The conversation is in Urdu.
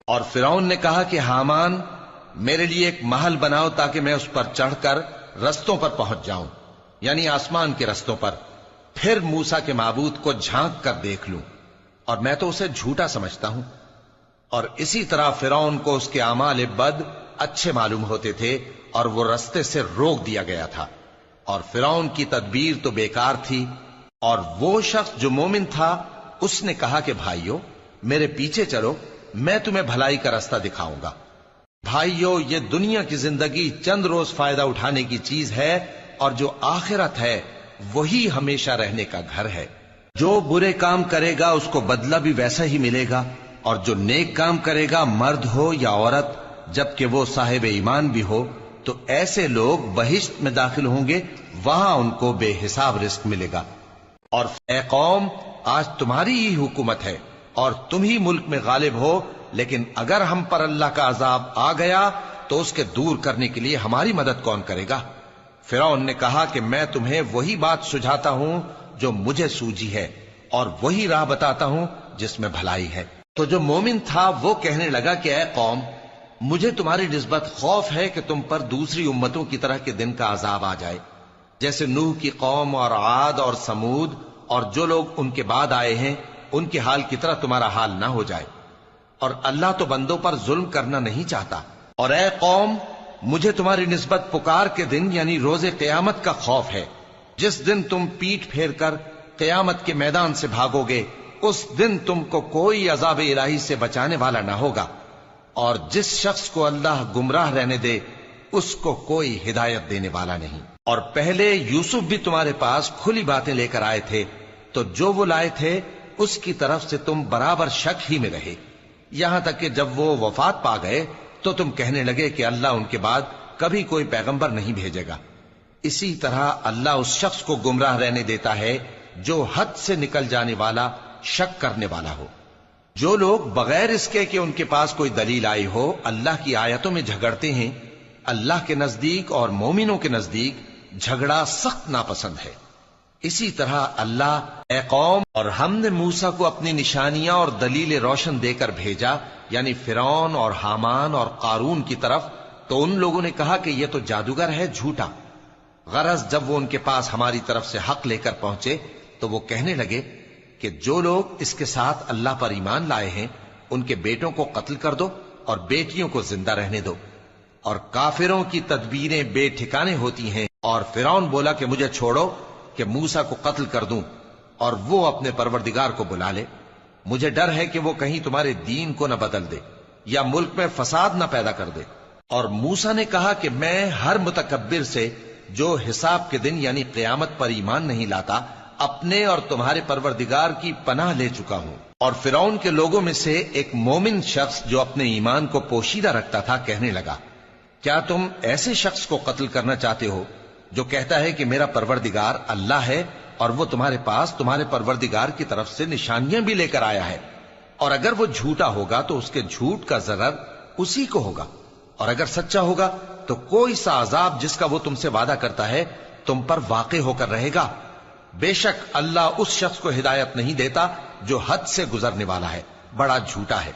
اور فرعون نے کہا کہ حامان میرے لیے ایک محل بناؤ تاکہ میں اس پر چڑھ کر رستوں پر پہنچ جاؤں، یعنی آسمان کے رستوں پر، پھر موسیٰ کے معبود کو جھانک کر دیکھ لوں، اور میں تو اسے جھوٹا سمجھتا ہوں۔ اور اسی طرح فرعون کو اس کے اعمال بد اچھے معلوم ہوتے تھے اور وہ رستے سے روک دیا گیا تھا، اور فرعون کی تدبیر تو بیکار تھی۔ اور وہ شخص جو مومن تھا اس نے کہا کہ بھائیو میرے پیچھے چلو، میں تمہیں بھلائی کا رستہ دکھاؤں گا۔ بھائیو یہ دنیا کی زندگی چند روز فائدہ اٹھانے کی چیز ہے، اور جو آخرت ہے وہی ہمیشہ رہنے کا گھر ہے۔ جو برے کام کرے گا اس کو بدلہ بھی ویسا ہی ملے گا، اور جو نیک کام کرے گا مرد ہو یا عورت جبکہ وہ صاحب ایمان بھی ہو تو ایسے لوگ بہشت میں داخل ہوں گے، وہاں ان کو بے حساب رزق ملے گا۔ اور اے قوم آج تمہاری ہی حکومت ہے اور تم ہی ملک میں غالب ہو، لیکن اگر ہم پر اللہ کا عذاب آ گیا تو اس کے دور کرنے کے لیے ہماری مدد کون کرے گا؟ فرعون نے کہا کہ میں تمہیں وہی بات سجھاتا ہوں جو مجھے سوجی ہے، اور وہی راہ بتاتا ہوں جس میں بھلائی ہے۔ تو جو مومن تھا وہ کہنے لگا کہ اے قوم مجھے تمہاری نسبت خوف ہے کہ تم پر دوسری امتوں کی طرح کے دن کا عذاب آ جائے، جیسے نوح کی قوم اور عاد اور سمود اور جو لوگ ان کے بعد آئے ہیں ان کے حال کی طرح تمہارا حال نہ ہو جائے۔ اور اللہ تو بندوں پر ظلم کرنا نہیں چاہتا۔ اور اے قوم مجھے تمہاری نسبت پکار کے دن یعنی روز قیامت کا خوف ہے، جس دن تم پیٹھ پھیر کر قیامت کے میدان سے بھاگو گے، اس دن تم کو کوئی عذاب الہی سے بچانے والا نہ ہوگا، اور جس شخص کو اللہ گمراہ رہنے دے اس کو کوئی ہدایت دینے والا نہیں۔ اور پہلے یوسف بھی تمہارے پاس کھلی باتیں لے کر آئے تھے، تو جو وہ لائے تھے اس کی طرف سے تم برابر شک ہی میں رہے، یہاں تک کہ جب وہ وفات پا گئے تو تم کہنے لگے کہ اللہ ان کے بعد کبھی کوئی پیغمبر نہیں بھیجے گا۔ اسی طرح اللہ اس شخص کو گمراہ رہنے دیتا ہے جو حد سے نکل جانے والا، شک کرنے والا ہو۔ جو لوگ بغیر اس کے کہ ان کے پاس کوئی دلیل آئی ہو اللہ کی آیتوں میں جھگڑتے ہیں، اللہ کے نزدیک اور مومنوں کے نزدیک جھگڑا سخت ناپسند ہے۔ اسی طرح اللہ اے قوم اور ہم نے موسیٰ کو اپنی نشانیاں اور دلیل روشن دے کر بھیجا، یعنی فرعون اور حامان اور قارون کی طرف، تو ان لوگوں نے کہا کہ یہ تو جادوگر ہے، جھوٹا۔ غرض جب وہ ان کے پاس ہماری طرف سے حق لے کر پہنچے تو وہ کہنے لگے کہ جو لوگ اس کے ساتھ اللہ پر ایمان لائے ہیں ان کے بیٹوں کو قتل کر دو اور بیٹیوں کو زندہ رہنے دو۔ اور کافروں کی تدبیریں بے ٹھکانے ہوتی ہیں۔ اور فرعون بولا کہ مجھے چھوڑو کہ موسیٰ کو قتل کر دوں اور وہ اپنے پروردگار کو بلا لے، مجھے ڈر ہے کہ وہ کہیں تمہارے دین کو نہ بدل دے یا ملک میں فساد نہ پیدا کر دے۔ اور موسیٰ نے کہا کہ میں ہر متکبر سے جو حساب کے دن یعنی قیامت پر ایمان نہیں لاتا اپنے اور تمہارے پروردگار کی پناہ لے چکا ہوں۔ اور فرعون کے لوگوں میں سے ایک مومن شخص جو اپنے ایمان کو پوشیدہ رکھتا تھا کہنے لگا، کیا تم ایسے شخص کو قتل کرنا چاہتے ہو جو کہتا ہے کہ میرا پروردگار اللہ ہے اور وہ تمہارے پاس تمہارے پروردگار کی طرف سے نشانیاں بھی لے کر آیا ہے؟ اور اگر وہ جھوٹا ہوگا تو اس کے جھوٹ کا ضرر اسی کو ہوگا، اور اگر سچا ہوگا تو کوئی سا عذاب جس کا وہ تم سے وعدہ کرتا ہے تم پر واقع ہو کر رہے گا۔ بے شک اللہ اس شخص کو ہدایت نہیں دیتا جو حد سے گزرنے والا ہے، بڑا جھوٹا ہے۔